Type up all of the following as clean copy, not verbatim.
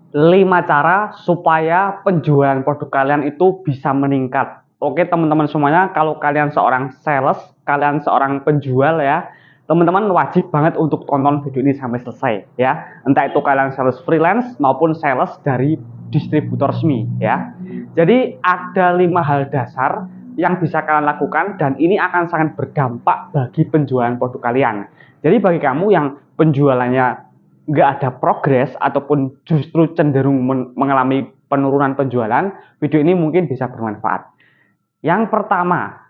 5 cara supaya penjualan produk kalian itu bisa meningkat. Oke teman-teman semuanya, kalau kalian seorang sales, kalian seorang penjual ya, teman-teman wajib banget untuk tonton video ini sampai selesai ya. Entah itu kalian sales freelance maupun sales dari distributor resmi ya. Jadi ada 5 hal dasar yang bisa kalian lakukan dan ini akan sangat berdampak bagi penjualan produk kalian. Jadi bagi kamu yang penjualannya nggak ada progres ataupun justru cenderung mengalami penurunan penjualan, video ini mungkin bisa bermanfaat. Yang pertama,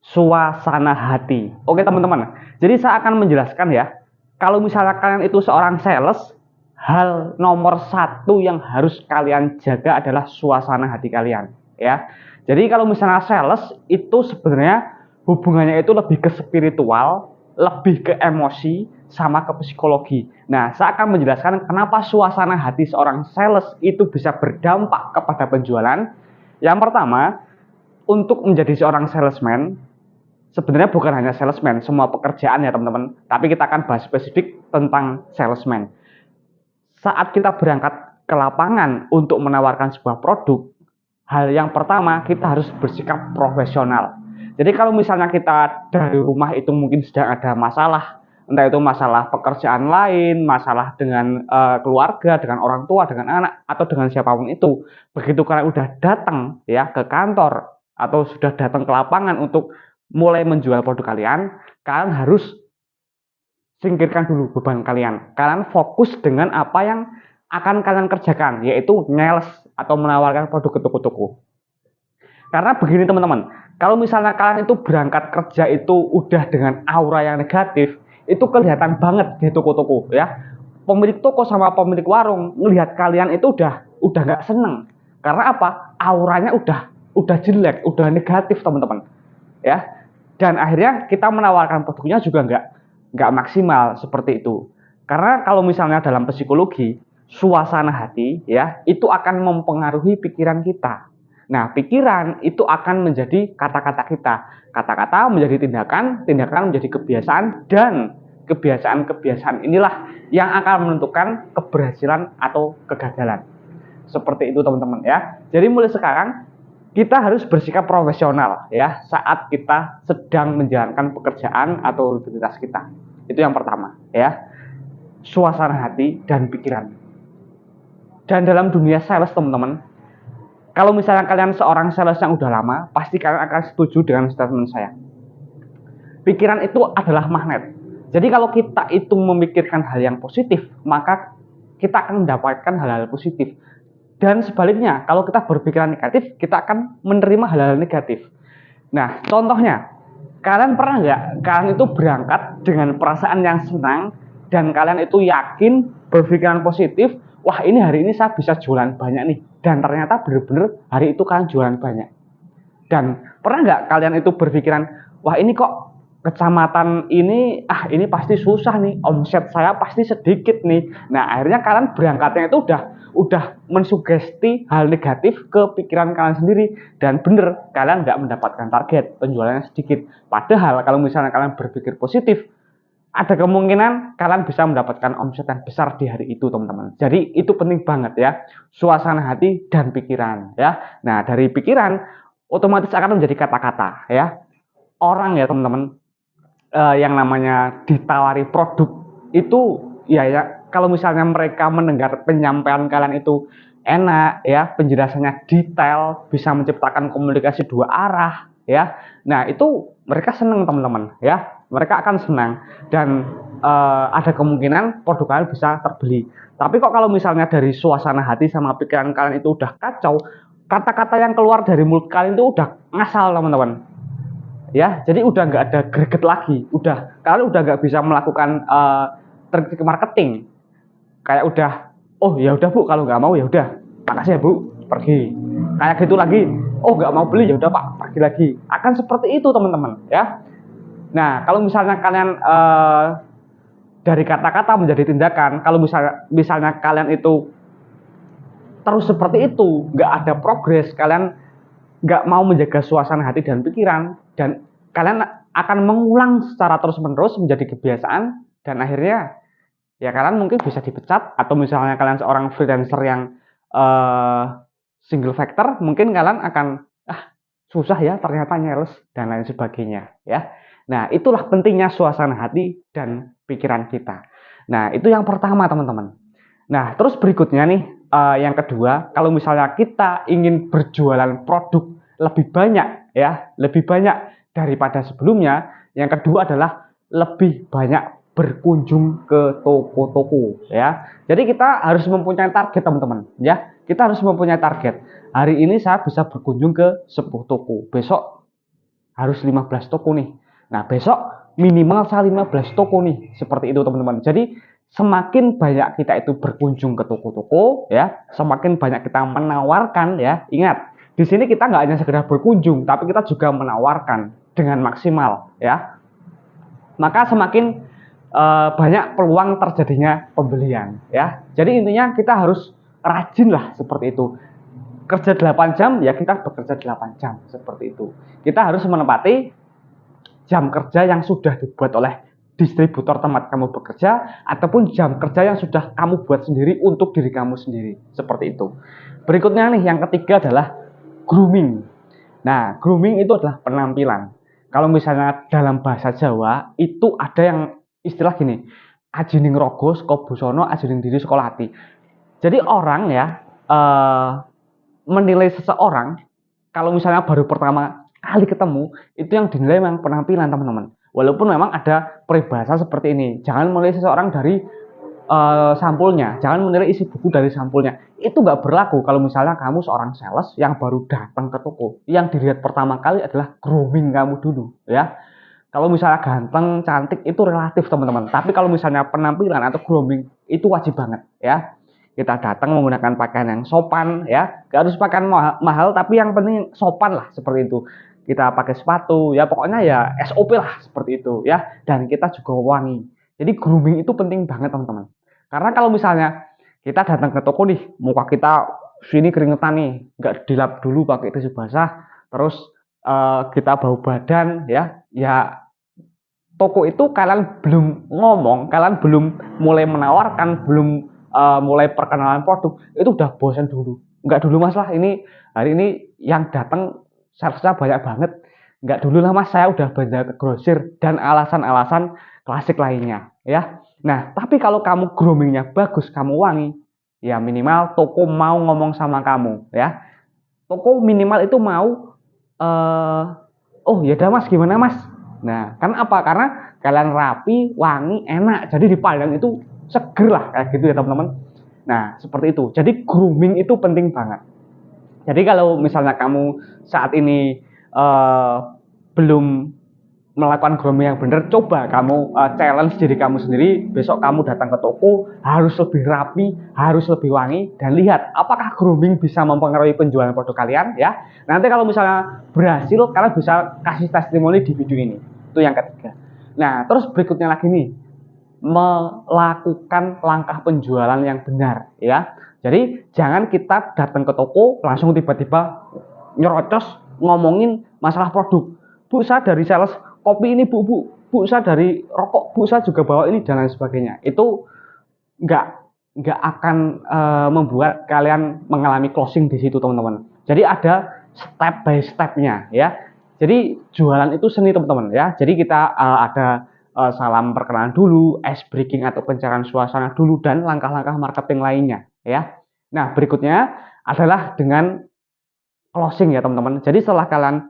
suasana hati. Oke teman-teman, jadi saya akan menjelaskan ya, kalau misalnya kalian itu seorang sales, hal nomor satu yang harus kalian jaga adalah suasana hati kalian ya. Jadi kalau misalnya sales itu sebenarnya hubungannya itu lebih ke spiritual, lebih ke emosi, sama ke psikologi. Nah, saya akan menjelaskan kenapa suasana hati seorang sales itu bisa berdampak kepada penjualan. Yang pertama, untuk menjadi seorang salesman, sebenarnya bukan hanya salesman, semua pekerjaan ya teman-teman, tapi kita akan bahas spesifik tentang salesman. Saat kita berangkat ke lapangan untuk menawarkan sebuah produk, hal yang pertama kita harus bersikap profesional. Jadi kalau misalnya kita dari rumah itu mungkin sedang ada masalah, entah itu masalah pekerjaan lain, masalah dengan keluarga, dengan orang tua, dengan anak, atau dengan siapapun itu, begitu kalian udah datang ya ke kantor atau sudah datang ke lapangan untuk mulai menjual produk kalian, kalian harus singkirkan dulu beban kalian. Kalian fokus dengan apa yang akan kalian kerjakan, yaitu ngeles atau menawarkan produk ke toko-toko. Karena begini teman-teman, kalau misalnya kalian itu berangkat kerja itu udah dengan aura yang negatif, itu kelihatan banget di toko-toko ya. Pemilik toko sama pemilik warung melihat kalian itu udah nggak seneng. Karena apa? Auranya udah jelek, udah negatif teman-teman. Ya. Dan akhirnya kita menawarkan produknya juga nggak maksimal seperti itu. Karena kalau misalnya dalam psikologi, suasana hati ya itu akan mempengaruhi pikiran kita. Nah, pikiran itu akan menjadi kata-kata kita. Kata-kata menjadi tindakan, tindakan menjadi kebiasaan, dan kebiasaan-kebiasaan inilah yang akan menentukan keberhasilan atau kegagalan. Seperti itu teman-teman ya. Jadi mulai sekarang kita harus bersikap profesional ya saat kita sedang menjalankan pekerjaan atau rutinitas kita. Itu yang pertama ya. Suasana hati dan pikiran. Dan dalam dunia sales teman-teman, kalau misalnya kalian seorang sales yang udah lama, pasti kalian akan setuju dengan statement saya. Pikiran itu adalah magnet. Jadi kalau kita itu memikirkan hal yang positif, maka kita akan mendapatkan hal-hal positif. Dan sebaliknya, kalau kita berpikiran negatif, kita akan menerima hal-hal negatif. Nah, contohnya, kalian pernah nggak kalian itu berangkat dengan perasaan yang senang dan kalian itu yakin berpikiran positif, wah ini hari ini saya bisa jualan banyak nih, dan ternyata benar-benar hari itu kalian jualan banyak. Dan pernah nggak kalian itu berpikiran, wah ini kok kecamatan ini pasti susah nih, omset saya pasti sedikit nih. Nah akhirnya kalian berangkatnya itu udah mensugesti hal negatif ke pikiran kalian sendiri, dan bener kalian nggak mendapatkan target, penjualannya sedikit. Padahal kalau misalnya kalian berpikir positif, ada kemungkinan kalian bisa mendapatkan omset yang besar di hari itu teman-teman. Jadi itu penting banget ya, suasana hati dan pikiran ya. Nah dari pikiran otomatis akan menjadi kata-kata ya. Orang ya teman-teman, yang namanya ditawari produk itu ya kalau misalnya mereka mendengar penyampaian kalian itu enak ya, penjelasannya detail, bisa menciptakan komunikasi dua arah ya. Nah itu mereka senang teman-teman ya, mereka akan senang, dan ada kemungkinan produk kalian bisa terbeli. Tapi kok kalau misalnya dari suasana hati sama pikiran kalian itu udah kacau, kata-kata yang keluar dari mulut kalian itu udah ngasal teman-teman ya. Jadi udah nggak ada greget lagi, kalian udah nggak bisa melakukan trik marketing, kayak udah, oh ya udah bu, kalau nggak mau ya udah makasih ya bu, pergi, kayak gitu lagi. Oh nggak mau beli ya udah pak, pergi lagi. Akan seperti itu teman-teman ya. Nah kalau misalnya kalian dari kata-kata menjadi tindakan, kalau misalnya kalian itu terus seperti itu, nggak ada progres, kalian nggak mau menjaga suasana hati dan pikiran, dan kalian akan mengulang secara terus-menerus menjadi kebiasaan, dan akhirnya ya kalian mungkin bisa dipecat, atau misalnya kalian seorang freelancer yang single factor, mungkin kalian akan susah ya ternyata nyales dan lain sebagainya ya. Nah, itulah pentingnya suasana hati dan pikiran kita. Nah, itu yang pertama teman-teman. Nah, terus berikutnya nih, yang kedua, kalau misalnya kita ingin berjualan produk lebih banyak ya, lebih banyak daripada sebelumnya, yang kedua adalah lebih banyak berkunjung ke toko-toko ya. Jadi kita harus mempunyai target teman-teman ya. Kita harus mempunyai target. Hari ini saya bisa berkunjung ke 10 toko. Besok harus 15 toko nih. Nah, besok minimal saya 15 toko nih. Seperti itu teman-teman. Jadi semakin banyak kita itu berkunjung ke toko-toko ya, semakin banyak kita menawarkan ya. Ingat, di sini kita nggak hanya sekedar berkunjung, tapi kita juga menawarkan dengan maksimal ya. Maka semakin banyak peluang terjadinya pembelian ya. Jadi intinya kita harus rajin lah seperti itu. Kerja 8 jam ya kita bekerja 8 jam seperti itu. Kita harus menepati jam kerja yang sudah dibuat oleh distributor tempat kamu bekerja, ataupun jam kerja yang sudah kamu buat sendiri untuk diri kamu sendiri, seperti itu. Berikutnya nih, yang ketiga adalah grooming. Nah, grooming itu adalah penampilan. Kalau misalnya dalam bahasa Jawa itu ada yang istilah gini, ajining rogo saka busana, ajining diri sekolah hati. Jadi orang ya menilai seseorang kalau misalnya baru pertama kali ketemu, itu yang dinilai memang penampilan teman-teman. Walaupun memang ada peribahasa seperti ini, jangan menilai seseorang dari sampulnya, jangan menilai isi buku dari sampulnya. Itu nggak berlaku kalau misalnya kamu seorang sales yang baru datang ke toko. Yang dilihat pertama kali adalah grooming kamu dulu ya. Kalau misalnya ganteng, cantik itu relatif teman-teman. Tapi kalau misalnya penampilan atau grooming itu wajib banget ya. Kita datang menggunakan pakaian yang sopan ya. Gak harus pakaian mahal, tapi yang penting sopan lah seperti itu. Kita pakai sepatu ya, pokoknya ya SOP lah seperti itu ya. Dan kita juga wangi. Jadi grooming itu penting banget teman-teman. Karena kalau misalnya kita datang ke toko nih, muka kita sini keringetan nih, nggak dilap dulu pakai tisu basah, terus kita bau badan ya, ya toko itu kalian belum ngomong, kalian belum mulai menawarkan, belum mulai perkenalan produk, itu udah bosan dulu. Enggak dulu mas lah, ini hari ini yang datang salesnya banyak banget. Enggak dulu lah mas, saya udah belanja ke grosir, dan alasan-alasan klasik lainnya ya. Nah, tapi kalau kamu groomingnya bagus, kamu wangi, ya minimal toko mau ngomong sama kamu ya. Toko minimal itu mau oh ya udah mas, gimana mas. Nah, kan apa? Karena kalian rapi, wangi, enak. Jadi dipandang itu seger lah kayak gitu ya teman-teman. Nah, seperti itu. Jadi grooming itu penting banget. Jadi kalau misalnya kamu saat ini belum melakukan grooming yang benar, coba kamu challenge diri kamu sendiri. Besok kamu datang ke toko harus lebih rapi, harus lebih wangi, dan lihat apakah grooming bisa mempengaruhi penjualan produk kalian ya. Nanti kalau misalnya berhasil, kalian bisa kasih testimoni di video ini. Itu yang ketiga. Nah, terus berikutnya lagi nih, melakukan langkah penjualan yang benar ya. Jadi jangan kita datang ke toko langsung tiba-tiba nyerocos ngomongin masalah produk. Bu, saya dari sales kopi ini bu, saya dari rokok, bu saya juga bawa ini dan lain sebagainya. Itu nggak akan membuat kalian mengalami closing di situ teman-teman. Jadi ada step by stepnya ya. Jadi jualan itu seni teman-teman ya. Jadi kita ada salam perkenalan dulu, ice breaking atau pencerahan suasana dulu, dan langkah-langkah marketing lainnya ya. Nah, berikutnya adalah dengan closing ya teman-teman. Jadi setelah kalian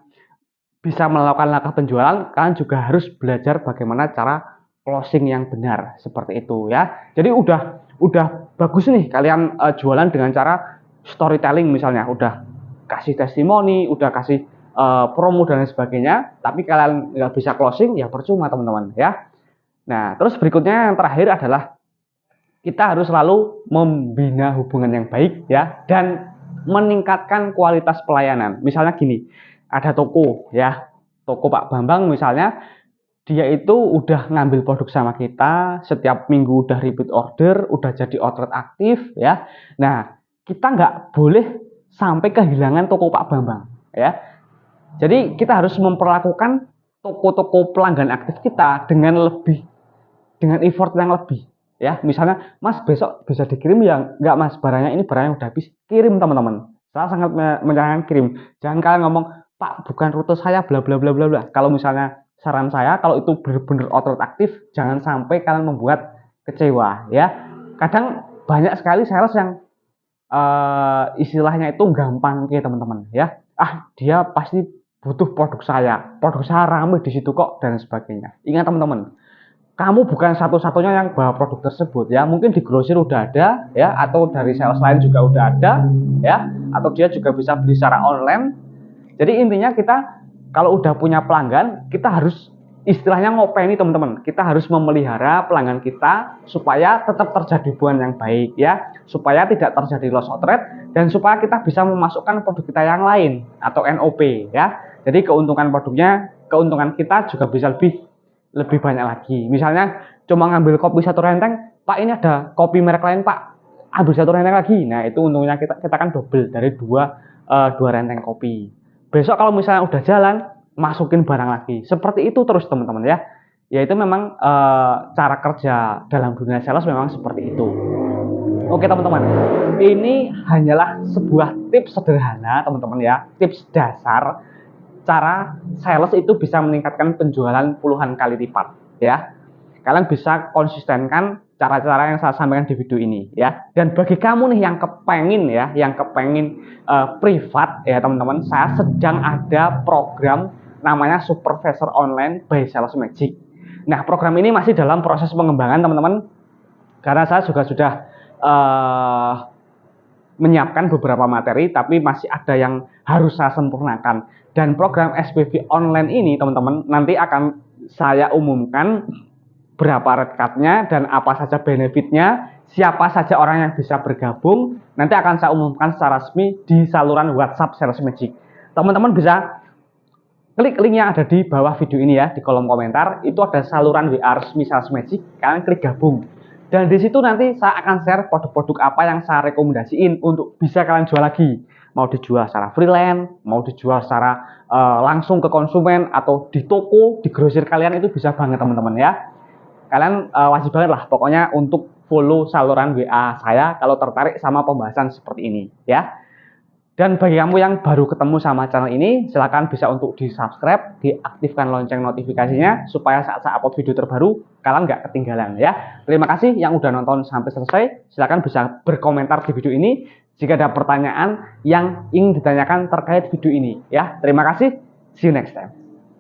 bisa melakukan langkah penjualan, kalian juga harus belajar bagaimana cara closing yang benar seperti itu ya. Jadi udah bagus nih kalian jualan dengan cara storytelling misalnya, udah kasih testimoni, udah kasih promo dan lain sebagainya, tapi kalian nggak bisa closing ya percuma teman-teman ya. Nah, terus berikutnya yang terakhir adalah kita harus selalu membina hubungan yang baik ya, dan meningkatkan kualitas pelayanan. Misalnya gini, ada toko ya, toko Pak Bambang misalnya, dia itu udah ngambil produk sama kita, setiap minggu udah repeat order, udah jadi outlet aktif ya. Nah, kita nggak boleh sampai kehilangan toko Pak Bambang ya. Jadi kita harus memperlakukan toko-toko pelanggan aktif kita dengan effort yang lebih Ya, misalnya, Mas besok bisa dikirim ya? Enggak Mas, barangnya ini barangnya udah habis. Kirim teman-teman. Saya sangat menyarankan kirim. Jangan kalian ngomong, Pak bukan rute saya bla bla bla bla bla. Kalau misalnya saran saya, kalau itu benar-benar outlet aktif, jangan sampai kalian membuat kecewa ya. Kadang banyak sekali sales yang istilahnya itu gampang ya teman-teman ya. Dia pasti butuh produk saya ramai di situ kok dan sebagainya. Ingat teman-teman, kamu bukan satu-satunya yang bawa produk tersebut ya. Mungkin di grosir udah ada ya, atau dari sales lain juga udah ada ya, atau dia juga bisa beli secara online. Jadi intinya kita kalau udah punya pelanggan, kita harus istilahnya ngopeni teman-teman. Kita harus memelihara pelanggan kita supaya tetap terjadi hubungan yang baik ya, supaya tidak terjadi loss of trade dan supaya kita bisa memasukkan produk kita yang lain atau NOP ya. Jadi keuntungan produknya, keuntungan kita juga bisa lebih banyak lagi. Misalnya cuma ngambil kopi satu renteng, Pak ini ada kopi merek lain Pak, ambil satu renteng lagi. Nah itu untungnya kita kan double dari dua renteng kopi. Besok kalau misalnya udah jalan, masukin barang lagi. Seperti itu terus teman-teman ya. Ya itu memang cara kerja dalam dunia sales memang seperti itu. Oke teman-teman, ini hanyalah sebuah tips sederhana teman-teman ya, tips dasar cara sales itu bisa meningkatkan penjualan puluhan kali lipat ya. Kalian bisa konsistenkan cara-cara yang saya sampaikan di video ini ya. Dan bagi kamu nih yang kepengin privat ya teman-teman, saya sedang ada program namanya Supervisor Online by Sales Magic. Nah program ini masih dalam proses pengembangan teman-teman, karena saya juga sudah menyiapkan beberapa materi, tapi masih ada yang harus saya sempurnakan. Dan program SPV online ini teman-teman nanti akan saya umumkan berapa rate cut-nya dan apa saja benefitnya, siapa saja orang yang bisa bergabung, nanti akan saya umumkan secara resmi di saluran WhatsApp Sales Magic. Teman-teman bisa klik link yang ada di bawah video ini ya, di kolom komentar, itu ada saluran WA resmi Sales Magic, kalian klik gabung. Dan di situ nanti saya akan share produk-produk apa yang saya rekomendasiin untuk bisa kalian jual lagi. Mau dijual secara freelance, mau dijual secara langsung ke konsumen, atau di toko, di grosir kalian, itu bisa banget teman-teman ya. Kalian wajib banget lah pokoknya untuk follow saluran WA saya kalau tertarik sama pembahasan seperti ini ya. Dan bagi kamu yang baru ketemu sama channel ini, silahkan bisa untuk di subscribe, diaktifkan lonceng notifikasinya supaya saat saya upload video terbaru kalian nggak ketinggalan ya. Terima kasih yang udah nonton sampai selesai. Silahkan bisa berkomentar di video ini jika ada pertanyaan yang ingin ditanyakan terkait video ini ya. Terima kasih, see you next time.